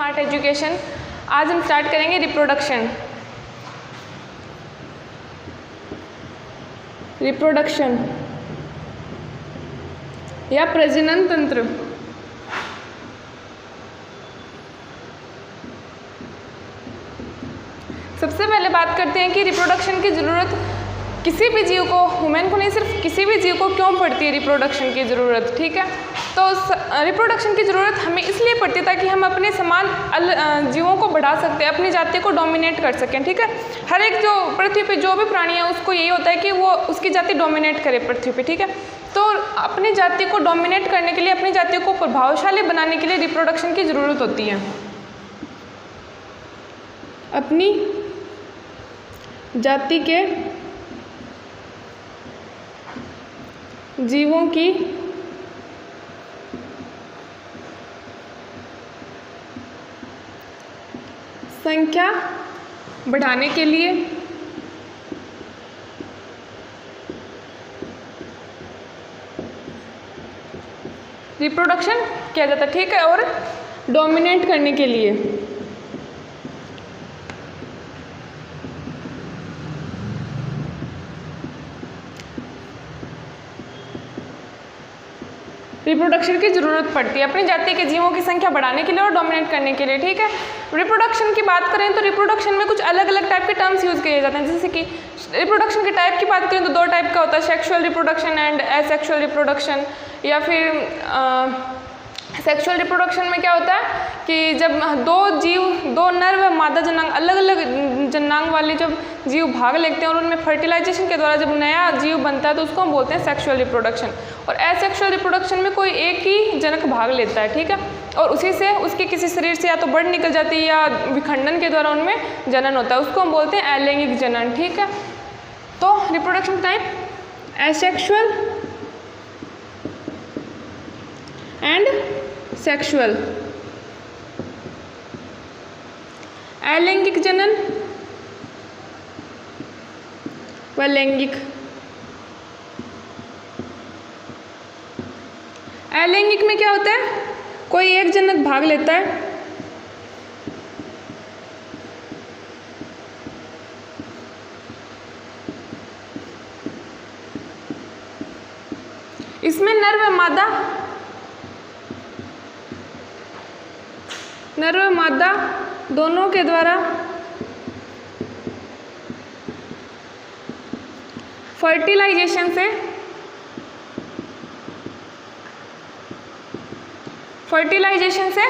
Smart education. आज हम start करेंगे रिप्रोडक्शन। रिप्रोडक्शन या प्रजनन तंत्र। सबसे पहले बात करते हैं कि रिप्रोडक्शन की ज़रूरत किसी भी जीव को, ह्यूमन को नहीं, सिर्फ किसी भी जीव को क्यों पड़ती है रिप्रोडक्शन की ज़रूरत। ठीक है, तो रिप्रोडक्शन की ज़रूरत हमें इसलिए पड़ती है ताकि हम अपने समान जीवों को बढ़ा सकते हैं, अपनी जाति को डोमिनेट कर सकें। ठीक है, हर एक जो पृथ्वी पे जो भी प्राणी है उसको यही होता है कि वो उसकी जाति डोमिनेट करे पृथ्वी पे। ठीक है, तो अपनी जाति को डोमिनेट करने के लिए, अपनी जाति को प्रभावशाली बनाने के लिए रिप्रोडक्शन की ज़रूरत होती है। अपनी जाति के जीवों की संख्या बढ़ाने के लिए रिप्रोडक्शन किया जाता है। ठीक है, और डोमिनेट करने के लिए रिप्रोडक्शन की ज़रूरत पड़ती है, अपनी जाति के जीवों की संख्या बढ़ाने के लिए और डोमिनेट करने के लिए। ठीक है, रिप्रोडक्शन की बात करें तो रिप्रोडक्शन में कुछ अलग अलग टाइप के टर्म्स यूज़ किए जाते हैं। जैसे कि रिप्रोडक्शन के टाइप की बात करें तो दो टाइप का होता है, sexual reproduction and asexual reproduction. या फिर सेक्सुअल रिप्रोडक्शन में क्या होता है कि जब दो नर व मादा जनांग, अलग अलग जनांग वाले जब जीव भाग लेते हैं और उनमें फर्टिलाइजेशन के द्वारा जब नया जीव बनता है तो उसको हम बोलते हैं सेक्सुअल रिप्रोडक्शन। और एसेक्सुअल रिप्रोडक्शन में कोई एक ही जनक भाग लेता है। ठीक है, और उसी से उसके किसी शरीर से या तो बड़ निकल जाती है या विखंडन के द्वारा उनमें जनन होता है, उसको हम बोलते हैं अलैंगिक जनन। ठीक है, तो reproduction type asexual and sexual. अलैंगिक जनन व लैंगिक। अलैंगिक में क्या होता है, कोई एक जनक भाग लेता है इसमें नर व मादा दोनों के द्वारा फर्टिलाइजेशन से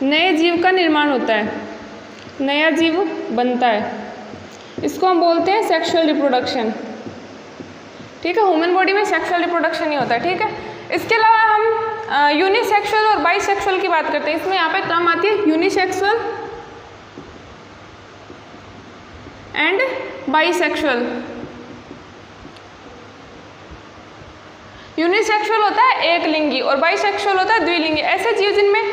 नए जीव का निर्माण होता है, नया जीव बनता है। इसको हम बोलते हैं सेक्सुअल रिप्रोडक्शन। ठीक है, ह्यूमन बॉडी में सेक्सुअल रिप्रोडक्शन ही होता है। ठीक है, इसके अलावा हम यूनिसेक्सुअल और बाइसेक्सुअल की बात करते हैं। इसमें यहाँ पे टर्म आती है यूनिसेक्सुअल एंड बाइसेक्सुअल। यूनिसेक्सुअल होता है एक लिंगी और बाइसेक्सुअल होता है द्विलिंगी। ऐसे जीव जिनमें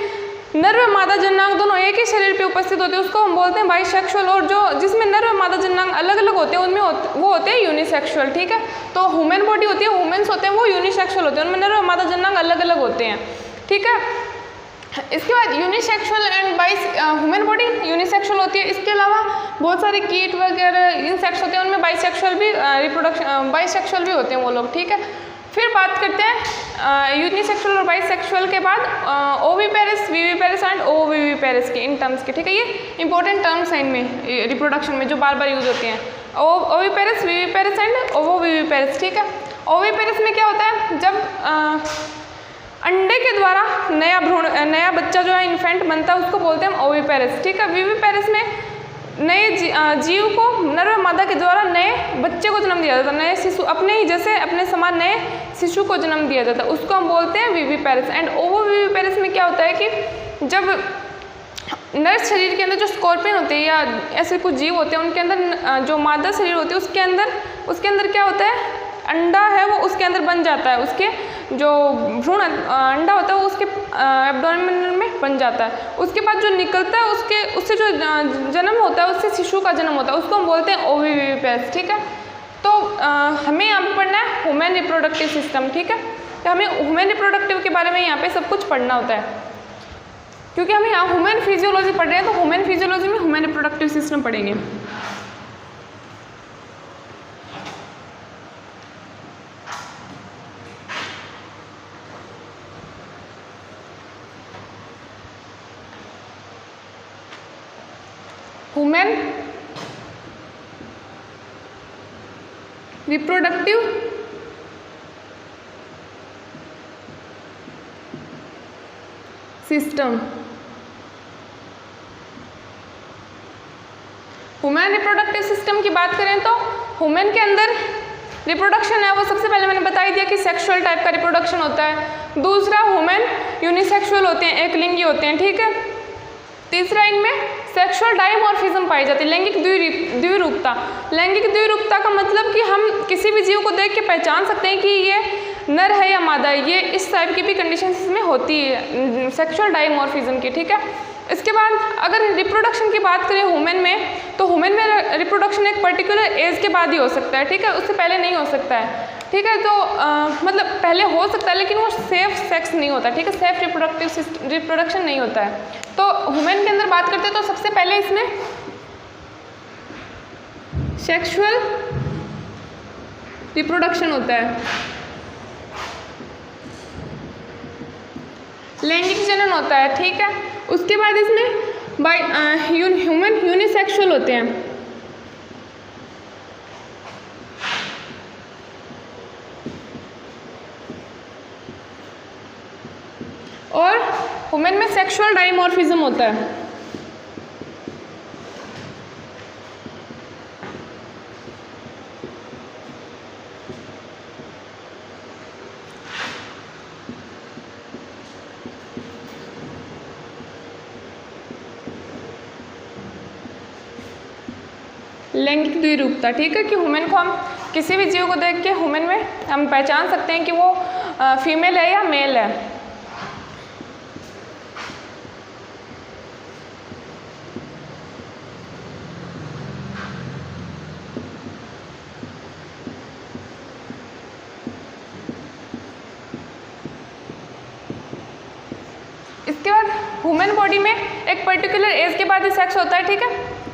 नर व मादा जननांग दोनों एक ही शरीर पे उपस्थित होते हैं उसको हम बोलते हैं बाइसेक्सुअल। और जो जिसमें नर व मादा जननांग अलग अलग होते हैं उनमें वो होते हैं यूनिसेक्सुअल। ठीक है, तो ह्यूमन बॉडी होती है, ह्यूमन्स होते हैं वो यूनिसेक्सुअल होते हैं, उनमें नर व मादा जननांग अलग अलग होते हैं। ठीक है, इसके बाद unisexual and human body unisexual होती है। इसके अलावा बहुत सारे कीट वगैरह इंसेक्ट्स होते हैं, उनमें बाइसेक्सुअल भी होते हैं वो लोग। ठीक है, फिर बात करते हैं यूनिसेक्सुअल और बाइसेक्सुअल के बाद ओविपेरिस, विविपेरिस एंड ओविविपेरिस की, इन टर्म्स के। ठीक है, ये इंपॉर्टेंट टर्म्स हैं इनमें रिप्रोडक्शन में जो बार बार यूज होते हैं, ओविपेरिस, विविपेरिस एंड ओवोविविपेरिस। ठीक है, ओविपेरिस में क्या होता है, जब अंडे के द्वारा नया बच्चा जो है इन्फेंट बनता है उसको बोलते हैं हम ओविपेरिस। ठीक है, विविपेरिस में नए जीव को नर व मादा के द्वारा नए बच्चे को जन्म दिया जाता है, नए शिशु, अपने ही जैसे अपने समान नए शिशु को जन्म दिया जाता है, उसको हम बोलते हैं विविपेरिस। एंड ओवोविविपेरिस में क्या होता है कि जब नर शरीर के अंदर जो स्कॉर्पियन होते हैं या ऐसे कुछ जीव होते हैं उनके अंदर जो मादा शरीर होती है उसके अंदर क्या होता है, अंडा है वो उसके अंदर बन जाता है, उसके जो भ्रूण अंडा होता है वो उसके एब्डोमेन में बन जाता है। उसके बाद जो निकलता है उससे जो जन्म होता है उससे शिशु का जन्म होता है, उसको हम बोलते हैं ओविविपेरिस। ठीक है, तो हमें यहाँ पर पढ़ना है ह्यूमन रिप्रोडक्टिव सिस्टम। ठीक है, तो हमें ह्यूमन रिप्रोडक्टिव के बारे में यहाँ पे सब कुछ पढ़ना होता है। क्योंकि हम यहाँ ह्यूमन फिजियोलॉजी पढ़ रहे हैं, तो ह्यूमन फिजियोलॉजी में ह्यूमन रिप्रोडक्टिव सिस्टम पढ़ेंगे। Human reproductive system. Human reproductive system की बात करें तो ह्यूमन के अंदर रिप्रोडक्शन है वो सबसे पहले मैंने बता ही दिया कि सेक्सुअल टाइप का रिप्रोडक्शन होता है। दूसरा ह्यूमन यूनिसेक्सुअल होते हैं, एक लिंगी होते हैं, ठीक है। तीसरा इनमें सेक्सुअल डाइमॉर्फिज्म पाई जाती है, लैंगिक द्विरूपता। लैंगिक द्विरूपता का मतलब कि हम किसी भी जीव को देख के पहचान सकते हैं कि ये नर है या मादा है, ये इस टाइप की भी कंडीशन इसमें होती है सेक्सुअल डाइमॉर्फिज्म की, ठीक है। इसके बाद अगर रिप्रोडक्शन की बात करें ह्यूमन में, तो ह्यूमन में रिप्रोडक्शन एक पर्टिकुलर एज के बाद ही हो सकता है, ठीक है, उससे पहले नहीं हो सकता है, ठीक है। तो मतलब पहले हो सकता है लेकिन वो सेफ सेक्स नहीं होता, ठीक है, सेफ रिप्रोडक्शन नहीं होता है। तो ह्यूमन के अंदर बात करते हैं तो सबसे पहले इसमें सेक्सुअल रिप्रोडक्शन होता है, लैंगिक जनन होता है, ठीक है। उसके बाद इसमें ह्यूमन यूनिसेक्सुअल होते हैं, और ह्यूमन में सेक्सुअल डाइमॉर्फिज्म होता है। लैंगिक द्विरूपता, ठीक है, कि ह्यूमन को हम किसी भी जीव को देख के ह्यूमन में हम पहचान सकते हैं कि वो फीमेल है या मेल है। इसके बाद ह्यूमन बॉडी में एक पर्टिकुलर एज के बाद ही सेक्स होता है, ठीक है।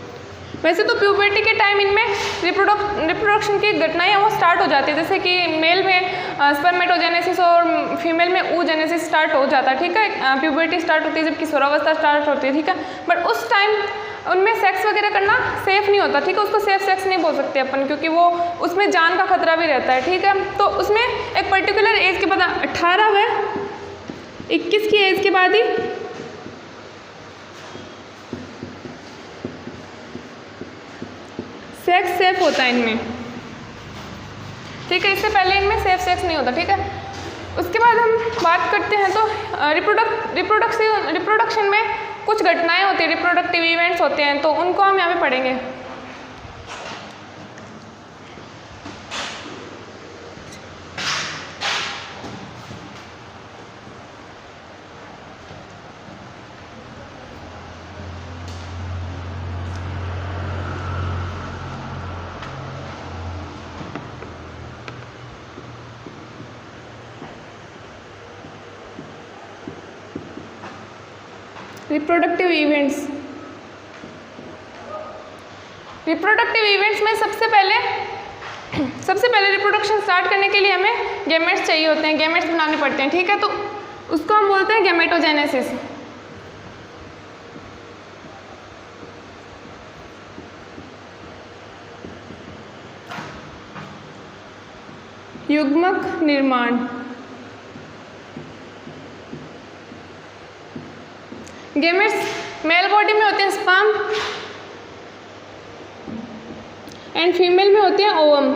वैसे तो प्यूबर्टी के टाइम इनमें रिप्रोडक्शन की घटनाएं वो स्टार्ट हो जाती है, जैसे कि मेल में स्पर्मेटोजेनेसिस और फीमेल में oogenesis स्टार्ट हो जाता है, ठीक है। प्यूबर्टी स्टार्ट होती है जब किशोरावस्था स्टार्ट होती है, ठीक है। बट उस टाइम उनमें सेक्स वगैरह करना सेफ नहीं होता, ठीक है, उसको सेफ सेक्स नहीं बोल सकते अपन, क्योंकि वो उसमें जान का खतरा भी रहता है, ठीक है। तो उसमें एक पर्टिकुलर एज के बाद 18 व 21 की एज के बाद ही सेक्स सेफ होता है इनमें, ठीक है। इससे पहले इनमें सेफ सेक्स नहीं होता, ठीक है। उसके बाद हम बात करते हैं तो रिप्रोडक्शन में कुछ घटनाएं होती है, रिप्रोडक्टिव इवेंट्स होते हैं, तो उनको हम यहाँ पे पढ़ेंगे। रिप्रोडक्टिव इवेंट्स में सबसे पहले रिप्रोडक्शन स्टार्ट करने के लिए हमें गैमेट्स चाहिए होते हैं, गैमेट्स बनाने पड़ते हैं, ठीक है। तो उसको हम बोलते हैं गैमेटोजेनेसिस। युग्मक निर्माण। गैमेट्स मेल बॉडी में होते हैं स्पर्म एंड फीमेल में होते हैं ओवम।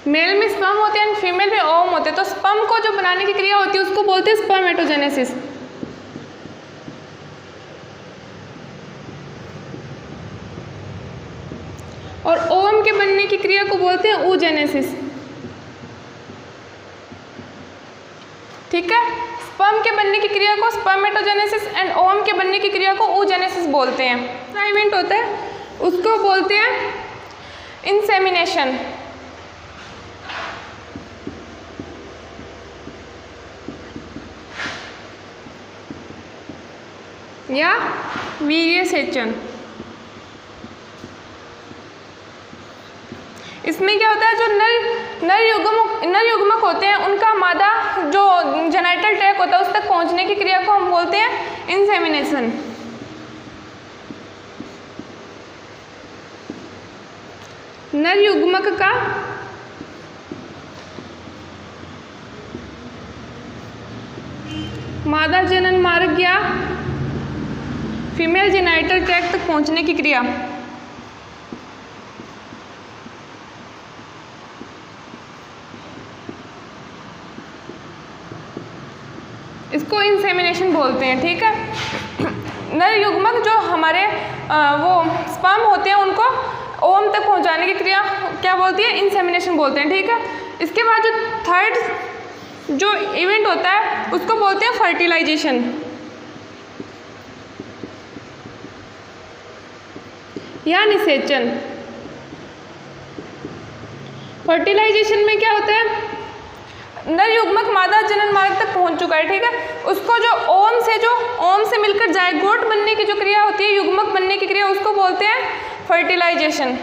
मेल में स्पर्म होते हैं एंड फीमेल में ओवम होते हैं। तो स्पर्म को जो बनाने की क्रिया होती है उसको बोलते हैं स्पर्मेटोजेनेसिस। और ओवम के बनने की क्रिया को बोलते हैं oogenesis, ठीक है। स्पर्म के बनने की क्रिया को स्पर्मेटोजेनेसिस एंड ओवम के बनने की क्रिया को oogenesis बोलते हैं। क्या इवेंट होता है उसको बोलते हैं इंसेमिनेशन। या वीर्य सेचन। इसमें क्या होता है, जो नर युग्मक होते हैं उनका मादा जो जेनाइटल ट्रैक होता है उस तक पहुंचने की क्रिया को हम बोलते हैं इंसेमिनेशन। नर युग्मक का मादा जनन मार्ग या फीमेल जेनाइटल ट्रैक तक पहुंचने की क्रिया इसको इंसेमिनेशन बोलते हैं। ठीक है, नर युग्मक जो हमारे वो स्पर्म होते हैं उनको ओवम तक पहुंचाने की क्रिया क्या बोलती है, इंसेमिनेशन बोलते हैं। ठीक है, इसके बाद जो थर्ड जो इवेंट होता है उसको बोलते हैं फर्टिलाइजेशन या निषेचन। फर्टिलाइजेशन में क्या होता है, नर युग्मक मादा जनन मार्ग तक पहुंच चुका है। ठीक है, उसको जो ओम से मिलकर जायगोट बनने की जो क्रिया होती है, युग्मक बनने की क्रिया, उसको बोलते हैं फर्टिलाइजेशन।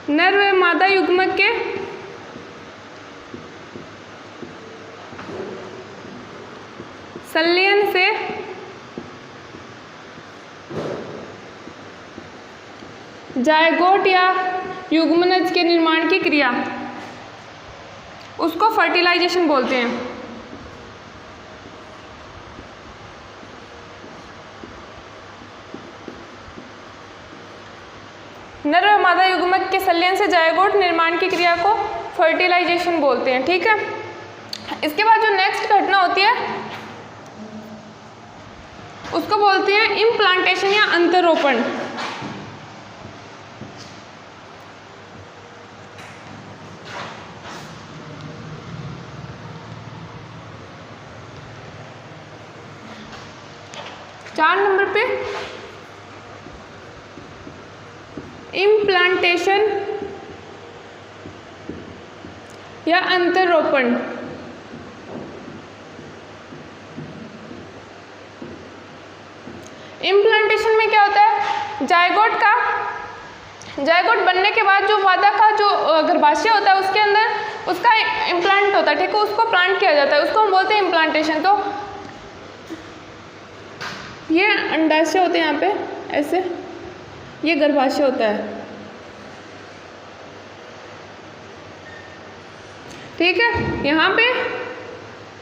नर व मादा युग्मक के संलयन से जायगोट या युग्मनज के निर्माण की क्रिया उसको फर्टिलाइजेशन बोलते हैं। नर व मादा युग्मक के संलयन से जायगोट निर्माण की क्रिया को फर्टिलाइजेशन बोलते हैं। ठीक है, इसके बाद जो नेक्स्ट घटना होती है उसको बोलते हैं इम्प्लांटेशन या अंतरोपण। चार नंबर पे इम्प्लांटेशन या अंतरोपण। इम्प्लांटेशन में क्या होता है, जायगोट बनने के बाद जो मादा का जो गर्भाशय होता है उसके अंदर उसका इम्प्लांट होता है। ठीक है, उसको प्लांट किया जाता है, उसको हम बोलते हैं इम्प्लांटेशन। तो ये अंडाशय होते हैं यहाँ पे ऐसे, ये गर्भाशय होता है। ठीक है, यहाँ पे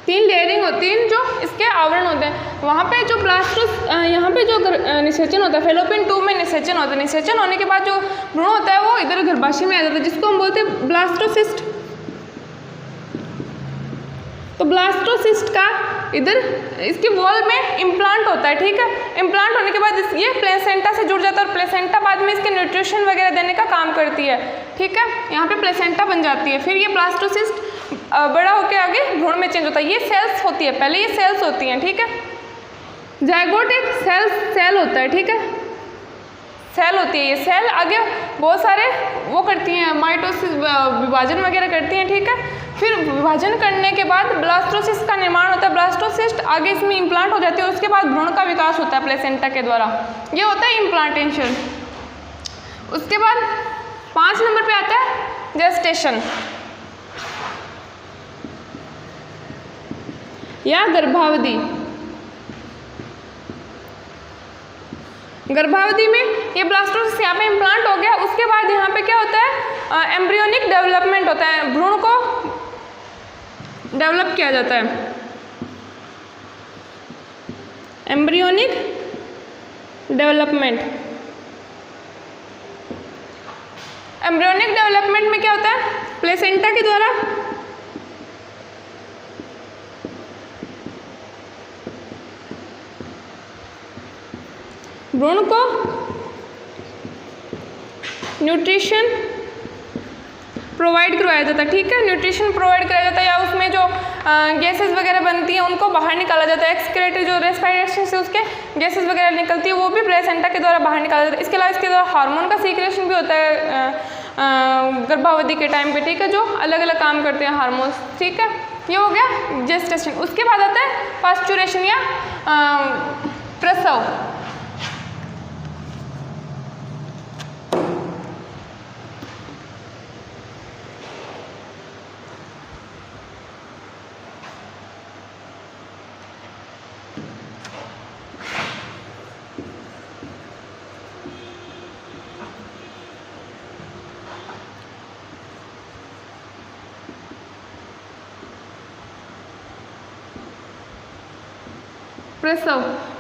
तीन लेयरिंग होती है, जो इसके आवरण होते हैं। वहाँ पे जो ब्लास्टोस, यहाँ पे जो निषेचन होता है, फेलोपियन ट्यूब में निषेचन होता है। निषेचन होने के बाद जो भ्रूण होता है वो इधर गर्भाशय में आ जाता है, जिसको हम बोलते हैं ब्लास्टोसिस्ट। तो ब्लास्टोसिस्ट का इधर इसकी वॉल में इम्प्लांट होता है। ठीक है, इम्प्लांट होने के बाद ये प्लेसेंटा से जुड़ जाता है और प्लेसेंटा बाद में इसके न्यूट्रिशन वगैरह देने का काम करती है। ठीक है, यहाँ पे प्लेसेंटा बन जाती है, फिर ये ब्लास्टोसिस्ट बड़ा होकर आगे भ्रूण में चेंज होता है। ये सेल्स होती है, पहले ये सेल्स होती हैं। ठीक है, जायगोट एक सेल होता है। ठीक है, सेल होती है, ये सेल आगे बहुत सारे वो करती हैं, माइटोसिस विभाजन वगैरह करती हैं। ठीक है, फिर विभाजन करने के बाद ब्लास्टोसिस्ट का निर्माण होता है। ब्लास्टोसिस्ट आगे इसमें इम्प्लांट हो जाती है, उसके बाद भ्रूण का विकास होता है प्लेसेंटा के द्वारा। ये होता है इम्प्लांटेशन। उसके बाद 5 नंबर पे आता है जेस्टेशन या गर्भावधि। गर्भावधि में ये ब्लास्टोसिस्ट यहाँ पे इम्प्लांट हो गया, उसके बाद यहाँ पे क्या होता है, एम्ब्रियोनिक डेवलपमेंट होता है, भ्रूण को डेवलप किया जाता है। एम्ब्रियोनिक डेवलपमेंट, एम्ब्रियोनिक डेवलपमेंट में क्या होता है, प्लेसेंटा के द्वारा भ्रूण को न्यूट्रिशन प्रोवाइड करवाया जाता है। ठीक है, न्यूट्रिशन प्रोवाइड कराया जाता है, या उसमें जो गैसेस वगैरह बनती हैं उनको बाहर निकाला जाता है। एक्सक्रेटरी जो रेस्पिरेशन से उसके गैसेस वगैरह निकलती है वो भी प्लेसेंटा के द्वारा बाहर निकाला जाता है। इसके अलावा इसके द्वारा हार्मोन का सीक्रेशन भी होता है, गर्भावधि के टाइम पे, ठीक है, जो अलग अलग काम करते हैं हार्मोन्स, ठीक है। ये हो गया जेस्टेशन। उसके बाद आता है पास्चुरेशन या प्रसव।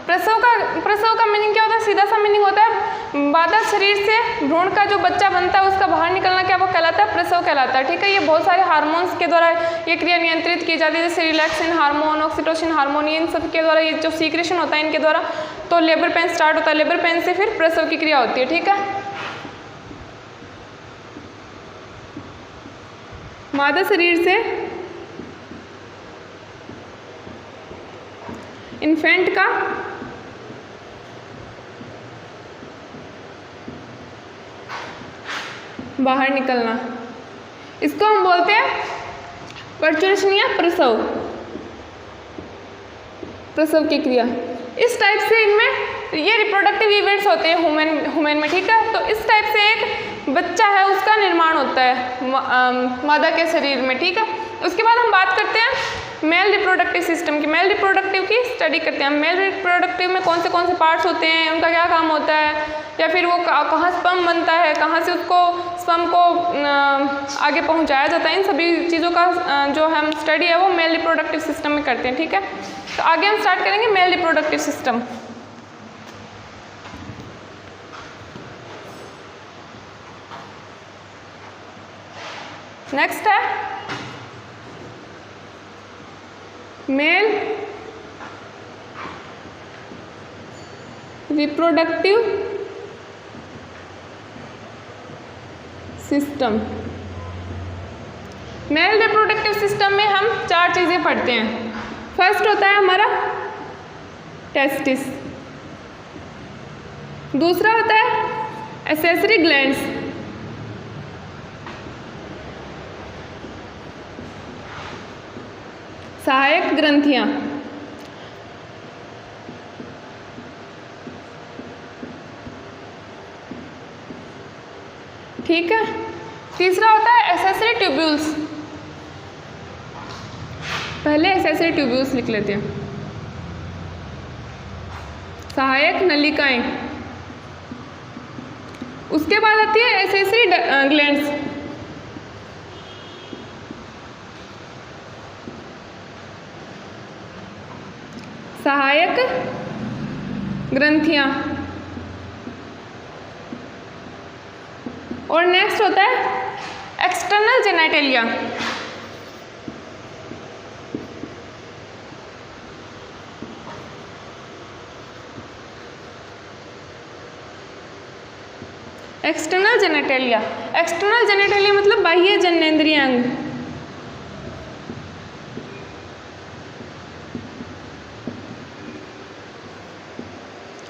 प्रसव का मीनिंग क्या होता है? सीधा सा मीनिंग होता है मादा शरीर से भ्रूण का जो बच्चा बनता है उसका बाहर निकलना, क्या वो कहलाता है? प्रसव कहलाता है, ठीक है। ये बहुत सारे हार्मोन्स के द्वारा ये क्रिया नियंत्रित की जाती है, जैसे रिलैक्सिन हार्मोन, ऑक्सीटोसिन हार्मोन, इन सब के द्वारा ये जो सीक्रेशन होता है इनके द्वारा। तो लेबर पेन स्टार्ट होता है, लेबर पेन से फिर प्रसव की क्रिया होती है, ठीक है। मादा शरीर से इन्फेंट का बाहर निकलना, इसको हम बोलते हैं पास्चुरेशन या प्रसव, प्रसव की क्रिया। इस टाइप से इनमें ये रिप्रोडक्टिव इवेंट्स होते हैं ह्यूमन में, ठीक है। तो इस टाइप से एक बच्चा है उसका निर्माण होता है मादा के शरीर में, ठीक है। उसके बाद हम बात करते हैं मेल रिप्रोडक्टिव सिस्टम की। मेल रिप्रोडक्टिव की स्टडी करते हैं। मेल रिप्रोडक्टिव में कौन से पार्ट्स होते हैं, उनका क्या काम होता है, या फिर वो कहाँ स्पर्म बनता है, कहाँ से उसको स्पर्म को आगे पहुँचाया जाता है, इन सभी चीज़ों का जो हम स्टडी है वो मेल रिप्रोडक्टिव सिस्टम में करते हैं, ठीक है। तो आगे हम स्टार्ट करेंगे मेल रिप्रोडक्टिव सिस्टम। नेक्स्ट है mail reproductive system. Mail reproductive system में हम 4 चीज़ें पढ़ते हैं। फर्स्ट होता है हमारा टेस्टिस, दूसरा होता है एसेसरी ग्लैंड्स, सहायक ग्रंथियां, ठीक है। तीसरा होता है एसेसरी ट्यूब्यूल्स। पहले एसेसरी ट्यूब्यूल्स लिख लेते हैं। सहायक नलिकाएं, उसके बाद आती है एसेसरी ग्लैंड्स, सहायक ग्रंथियां, और नेक्स्ट होता है external genitalia. External genitalia, external genitalia मतलब बाह्य जननेंद्रिय अंग।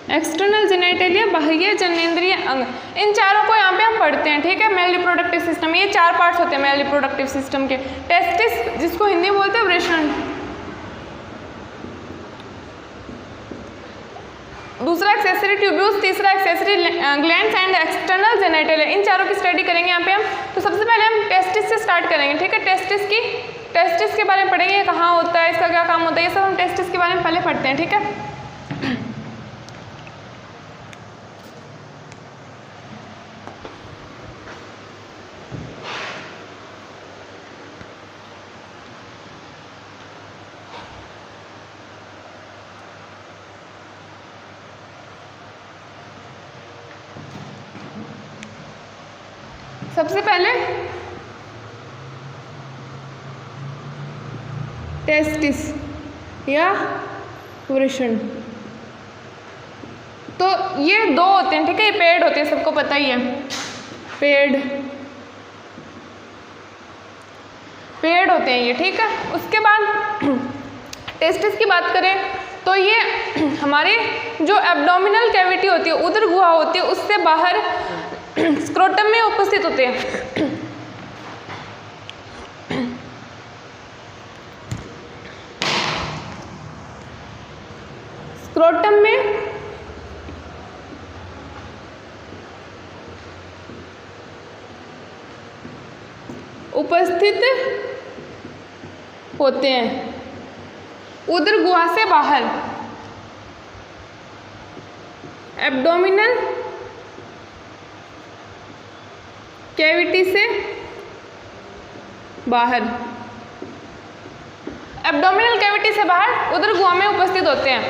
एक्सटर्नल जेनिटलिया, बाह्य जननेंद्रिय अंग, इन चारों को यहाँ पे हम पढ़ते हैं, ठीक है। मेल रिप्रोडक्टिव सिस्टम, ये 4 पार्ट्स होते हैं मेल रिप्रोडक्टिव सिस्टम के। टेस्टिस, जिसको हिंदी में बोलते हैं वृषण, दूसरा एक्सेसरी ट्यूब्यूल्स, तीसरा accessory glands and external genitalia. इन चारों की स्टडी करेंगे यहाँ पे हम। तो सबसे पहले हम टेस्टिस से स्टार्ट करेंगे, ठीक है। टेस्टिस के बारे में पढ़ेंगे, कहाँ होता है, इसका क्या काम होता है, ये सब हम टेस्टिस के बारे में पहले पढ़ते हैं, ठीक है। सबसे पहले टेस्टिस या वृषण, तो ये 2 होते हैं, ठीक है। ये पेड़ होते हैं, सबको पता ही है, पेड़ होते हैं ये, ठीक है। उसके बाद टेस्टिस की बात करें तो ये हमारे जो एब्डोमिनल कैविटी होती है, उदर गुहा होती है, उससे बाहर स्क्रोटम में उपस्थित होते हैं। स्क्रोटम में उपस्थित होते हैं। उदर गुहा से बाहर, एब्डोमिनल कैविटी से बाहर, एब्डोमिनल कैविटी से बाहर उदर गुहा में उपस्थित होते हैं।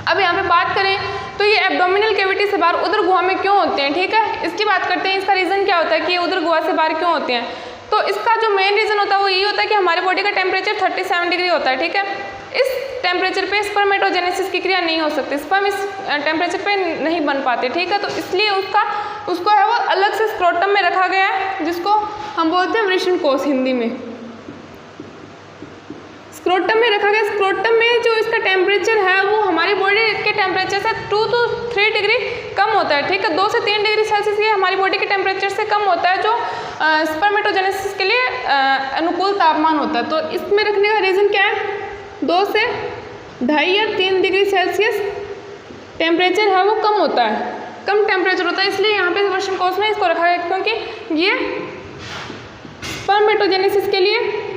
अब यहाँ पे बात करें तो ये एब्डोमिनल कैविटी से बाहर उदर गुहा में क्यों होते हैं, ठीक है, इसकी बात करते हैं। इसका रीज़न क्या होता है कि ये उदर गुहा से बाहर क्यों होते हैं। तो इसका जो मेन रीज़न होता है वो ये होता है कि हमारे बॉडी का टेम्परेचर 37 डिग्री होता है, ठीक है। इस टेम्परेचर पे स्पर्मेटोजेनेसिस की क्रिया नहीं हो सकती, स्पर्म इस टेम्परेचर पे नहीं बन पाते, ठीक है। तो इसलिए उसको है वो अलग से स्क्रोटम में रखा गया है, जिसको हम बोलते हैं वृषणकोश हिंदी में। स्क्रोटम में रखा गया। स्क्रोटम में जो इसका टेम्परेचर है वो हमारी बॉडी के टेम्परेचर से 2 to 3 डिग्री कम होता है, ठीक है। 2 से 3 डिग्री सेल्सियस ये हमारी बॉडी के टेम्परेचर से कम होता है, जो स्पर्मेटोजेनेसिस के लिए अनुकूल तापमान होता है। तो इसमें रखने का रीज़न क्या है, 2 से 2.5 या 3 डिग्री सेल्सियस टेम्परेचर है वो कम होता है, कम टेम्परेचर होता है, इसलिए यहाँ पे वृषणकोश में इसको रखा गया, क्योंकि ये स्पर्मेटोजेनेसिस के लिए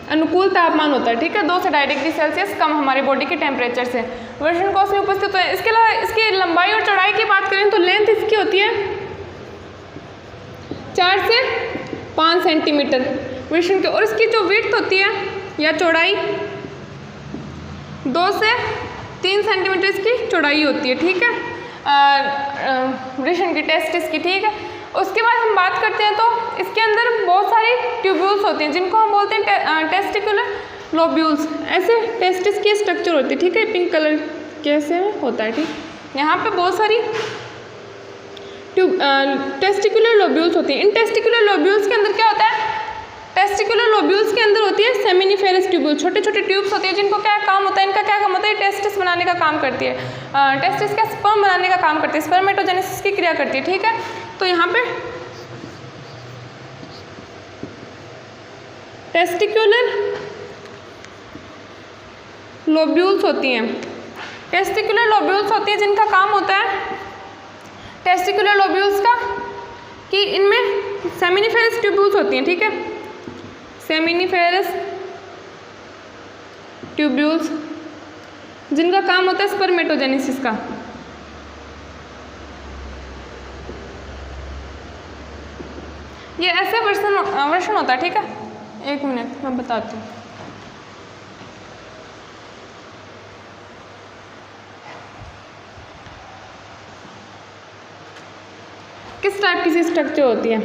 अनुकूल तापमान होता है, ठीक है। 2 से 2.5 डिग्री सेल्सियस कम हमारे बॉडी के टेम्परेचर से वृषणकोश में उपस्थित होता है। इसके अलावा इसकी लंबाई और चौड़ाई की बात करें तो लेंथ इसकी होती है 4 से 5 सेंटीमीटर वृषण के, और इसकी जो विड्थ होती है या चौड़ाई 2 से 3 सेंटीमीटर इसकी चौड़ाई होती है, ठीक है, वृषण की, टेस्टिस की, ठीक है। उसके बाद हम बात करते हैं तो इसके अंदर बहुत सारी ट्यूब्यूल्स होती हैं, जिनको हम बोलते हैं टेस्टिकुलर लोब्यूल्स। ऐसे टेस्टिस की स्ट्रक्चर होती है, ठीक है, पिंक कलर कैसे होता है, ठीक। यहाँ पे बहुत सारी टेस्टिकुलर लोब्यूल्स होती हैं। इन टेस्टिकुलर लोब्यूल्स के अंदर क्या होता है, टेस्टिकुलर लोब्यूल्स के अंदर होती है सेमिनिफेरस ट्यूब्यूल, छोटे छोटे ट्यूब्स होती है, जिनको क्या काम होता है, इनका क्या काम होता है, टेस्टिस बनाने का काम करती है, टेस्टिस का स्पर्म बनाने का काम करती है, स्पर्मेटोजेनेसिस की क्रिया करती है, ठीक है। तो यहाँ पे टेस्टिकुलर लोब्यूल्स होती हैं, टेस्टिकुलर लोब्यूल्स होती हैं जिनका काम होता है टेस्टिकुलर लोब्यूल्स का कि इनमें सेमिनिफेरस ट्यूब्यूल्स होती हैं, ठीक है, सेमिनिफेरस ट्यूब्यूल्स जिनका काम होता है स्पर्मेटोजेनेसिस का। ये ऐसे वर्षण होता है, ठीक है। एक मिनट मैं बताती हूँ। किस टाइप की स्ट्रक्चर होती है,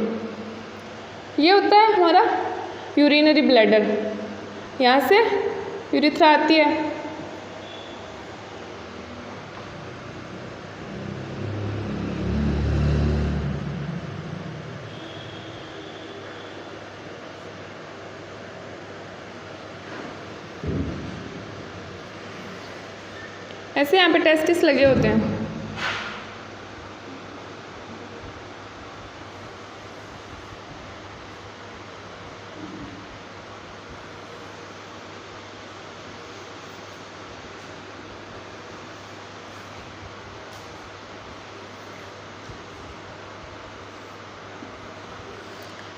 ये होता है हमारा यूरिनरी ब्लैडर, यहाँ से यूरिथ्रा आती है, ऐसे यहाँ पे टेस्टिस लगे होते हैं।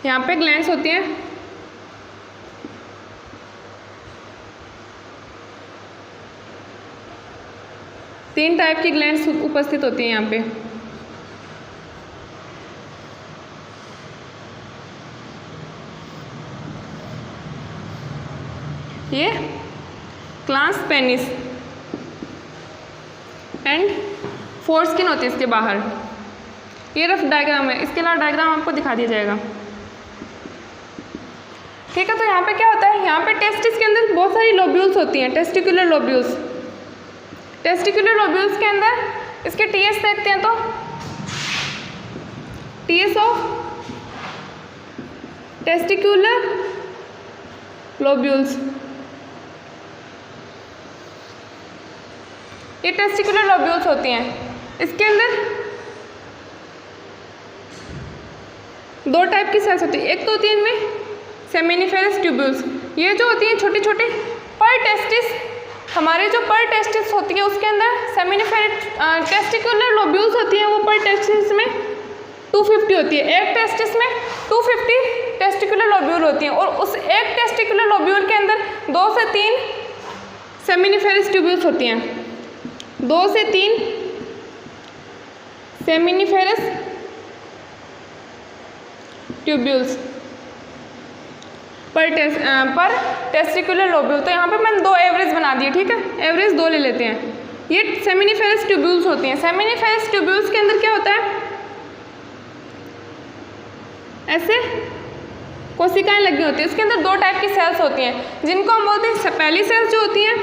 यहाँ पे ग्लैंड्स होती हैं, तीन टाइप की ग्लैंड्स उपस्थित होती हैं यहाँ पे। ये क्लास पेनिस एंड फोरस्किन होती है इसके बाहर। ये रफ डायग्राम है, इसके अलावा डायग्राम आपको दिखा दिया जाएगा, ठीक है। तो यहाँ पे क्या होता है, यहाँ पे टेस्टिस के अंदर बहुत सारी लोब्यूल्स होती हैं, टेस्टिकुलर लोब्यूल्स। टेस्टिकुलर लोब्यूल्स के अंदर इसके टीएस देखते हैं तो टीएस ऑफ टेस्टिकुलर लोब्यूल्स, ये टेस्टिकुलर लोब्यूल्स होती हैं। इसके अंदर दो टाइप की सेल्स होती है, एक तो होती है इनमें सेमिनिफेरस ट्यूब्यूल्स, ये जो होती हैं छोटे छोटे पर टेस्टिस, हमारे जो पर टेस्टिस होती है उसके अंदर सेमिनिफेरस टेस्टिकुलर लोब्यूल्स होती हैं, वो पर टेस्टिस में 250 होती है, एक टेस्टिस में 250 टेस्टिकुलर लोब्यूल होती हैं, और उस एक टेस्टिकुलर लोब्यूल के अंदर 2 से 3 सेमिनिफेरस ट्यूब्यूल्स होती हैं, 2 से 3 सेमिनिफेरस ट्यूब्यूल्स पर टेस्टिकुलर लोब्यूल। तो यहाँ पे मैंने 2 एवरेज बना दिए, ठीक है, एवरेज 2 ले लेते हैं। ये सेमिनिफेरस ट्यूब्यूल्स होती हैं। सेमिनिफेरस ट्यूब्यूल्स के अंदर क्या होता है, ऐसे कोशिकाएं लगी होती है, उसके अंदर 2 टाइप की सेल्स होती हैं, जिनको हम बोलते हैं, पहली सेल्स जो होती हैं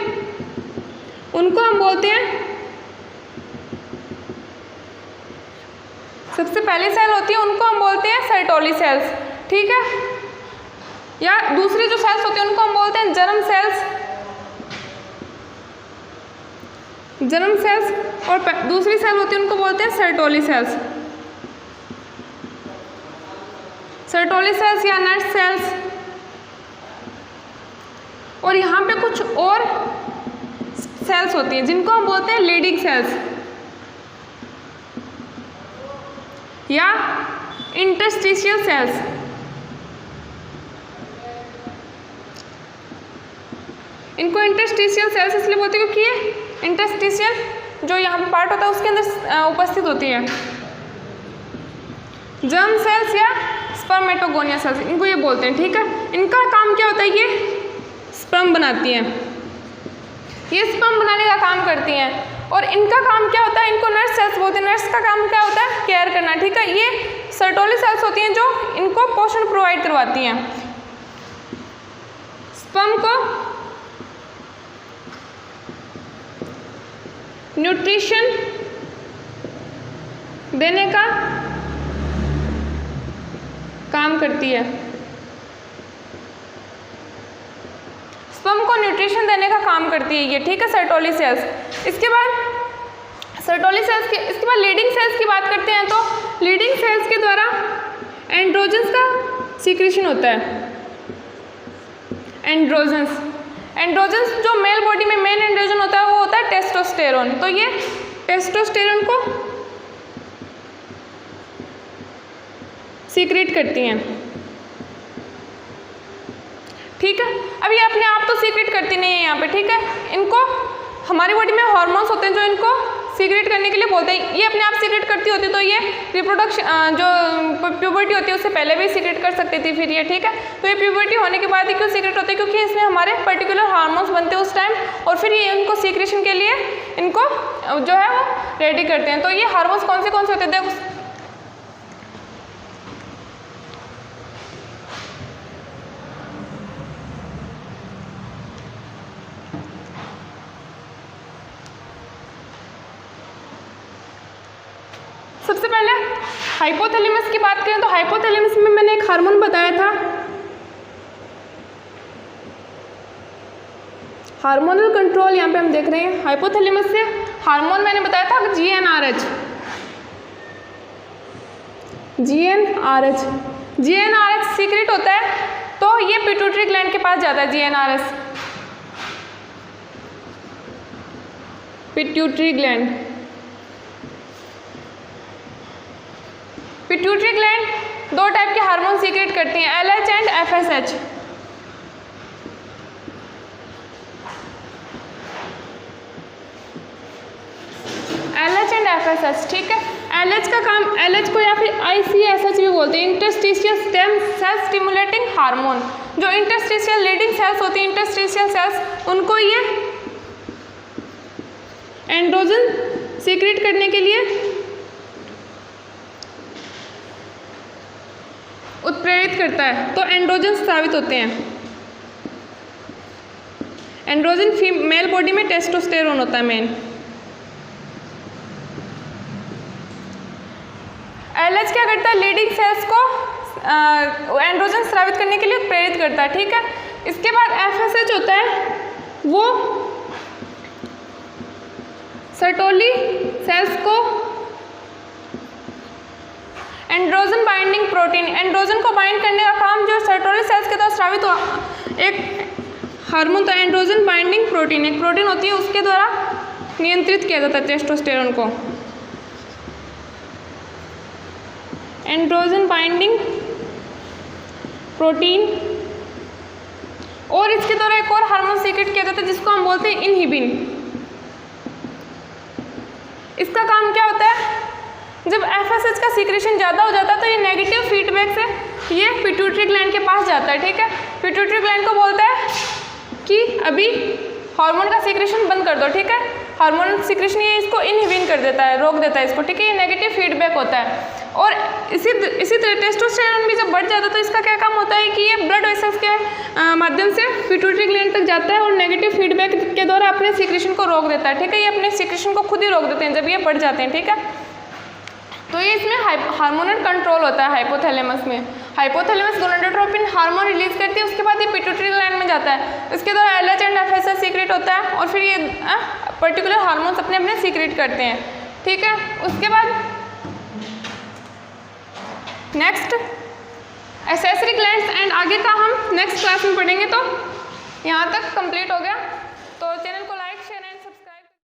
उनको हम बोलते हैं, सबसे पहली सेल होती है उनको हम बोलते हैं सर्टोली सेल्स, ठीक है, या दूसरी जो सेल्स होती हैं उनको हम बोलते हैं जर्म सेल्स, जर्म सेल्स, और दूसरी सेल होती है उनको बोलते हैं सर्टोली सेल्स, सर्टोली सेल्स या नर्स सेल्स। और यहाँ पे कुछ और सेल्स होती हैं जिनको हम बोलते हैं लीडिंग सेल्स या इंटरस्टिशियल सेल्स। इनको इंटरस्टिशियल सेल्स इसलिए बोलते हैं क्योंकि ये इंटरस्टिशियल जो यहाँ पे पार्ट होता है उसके अंदर उपस्थित होती है। जर्म सेल्स या स्पर्मेटोगोनिया सेल्स इनको ये बोलते हैं, ठीक है। इनका काम क्या होता है, ये स्पर्म बनाती हैं, ये स्पर्म बनाने का काम करती हैं। और इनका काम क्या होता है, इनको नर्स सेल्स बोलते हैं। नर्स का काम क्या होता है, केयर करना, ठीक है। ये सर्टोली सेल्स होती हैं जो इनको पोषण प्रोवाइड करवाती हैं, स्पर्म को न्यूट्रिशन देने का काम करती है, स्पर्म को न्यूट्रिशन देने का काम करती है ये, ठीक है, सर्टोली सेल्स। इसके बाद सर्टोली सेल्स के इसके बाद लीडिंग सेल्स की बात करते हैं। तो लीडिंग सेल्स के द्वारा एंड्रोजन्स का सीक्रेशन होता है। एंड्रोजन्स जो मेल बॉडी में मेन एंड्रोजन होता है वो होता है टेस्टोस्टेरोन। तो ये टेस्टोस्टेरोन को सीक्रेट करती हैं, ठीक है। अब ये अपने आप तो सीक्रेट करती नहीं है यहाँ पे, ठीक है। इनको हमारी बॉडी में हार्मोन्स होते हैं जो इनको सीक्रेट करने के लिए बोलते हैं। ये अपने आप सीक्रेट करती होती तो ये रिप्रोडक्शन जो प्यूबर्टी होती है उससे पहले भी सीक्रेट कर सकती थी फिर ये, ठीक है। तो ये प्यूबर्टी होने के बाद ही क्यों सीक्रेट होती है, क्योंकि इसमें हमारे पर्टिकुलर हार्मोन्स बनते हैं उस टाइम, और फिर ये इनको सीक्रेशन के लिए इनको जो है वो रेडी करते हैं। तो ये हार्मोन्स कौन से होते हैं, देखो सबसे पहले हाइपोथैलेमस की बात करें तो हाइपोथैलेमस में मैंने एक हार्मोन बताया था, हार्मोनल कंट्रोल। यहाँ पे हम देख रहे हैं हाइपोथैलेमस से हार्मोन मैंने बताया था GnRH। GnRH सीक्रेट होता है तो ये पिट्यूटरी ग्लैंड के पास जाता है। GnRH pituitary gland, pituitary gland 2 type के हार्मोन सीक्रेट करती हैं, LH and FSH। LH and FSH, ठीक है। LH का काम, LH को या फिर ICSH भी बोलते हैं, interstitial stem cell stimulating hormone. जो इंटरस्टिशियल लीडिंग सेल्स होती हैं, इंटरस्टिशियल सेल्स, उनको ये एंड्रोजन सीक्रेट करने के लिए उत्प्रेरित करता है। तो एंड्रोजन स्रावित होते हैं। एंड्रोजन मेल बॉडी में टेस्टोस्टेरोन होता है मेन। LH क्या करता है, लीडिंग सेल्स को एंड्रोजन स्रावित करने के लिए प्रेरित करता है, ठीक है। इसके बाद FSH होता है, वो सर्टोली सेल्स को एंड्रोजन बाइंडिंग प्रोटीन, एंड्रोजन को बाइंड करने का काम जो सर्टोली सेल्स के द्वारा स्रावित हो एक हार्मोन, तो एंड्रोजन बाइंडिंग प्रोटीन एक प्रोटीन होती है, उसके द्वारा नियंत्रित किया जाता है टेस्टोस्टेरोन को। एंड्रोजन बाइंडिंग प्रोटीन, और इसके द्वारा एक और हार्मोन सीक्रेट किया जाता है जिसको हम बोलते हैं इनहिबिन। इसका काम क्या होता है, जब एफएसएच का सीक्रेशन ज़्यादा हो जाता है तो ये नेगेटिव फीडबैक से ये पिट्यूटरी ग्लैंड के पास जाता है, ठीक है। पिट्यूटरी ग्लैंड को बोलता है कि अभी हार्मोन का सीक्रेशन बंद कर दो, ठीक है। हार्मोन सीक्रेशन ये इसको इनहिबिट कर देता है, रोक देता है इसको, ठीक है। ये नेगेटिव फीडबैक होता है। और इसी तरह टेस्टोस्टेरोन भी जब बढ़ जाता है तो इसका क्या काम होता है कि ये ब्लड वेसल्स के माध्यम से पिट्यूटरी ग्लैंड तक जाता है और नेगेटिव फीडबैक के द्वारा अपने सीक्रेशन को रोक देता है, ठीक है। ये अपने सीक्रेशन को खुद ही रोक देते हैं जब ये बढ़ जाते हैं, ठीक है। तो ये इसमें हार्मोनल कंट्रोल होता है हाइपोथैलेमस में। हाइपोथैलेमस गोनाडोट्रोपिन हार्मोन रिलीज करती है, उसके बाद ये पिट्यूटरी ग्लैंड में जाता है, इसके द्वारा एलएच एंड एफएसएच सीक्रेट होता है और फिर ये पर्टिकुलर हार्मोन्स अपने अपने सीक्रेट करते हैं, ठीक है। उसके बाद नेक्स्ट एसेसरी ग्लैंड्स एंड आगे का हम नेक्स्ट क्लास में पढ़ेंगे। तो यहाँ तक कंप्लीट हो गया।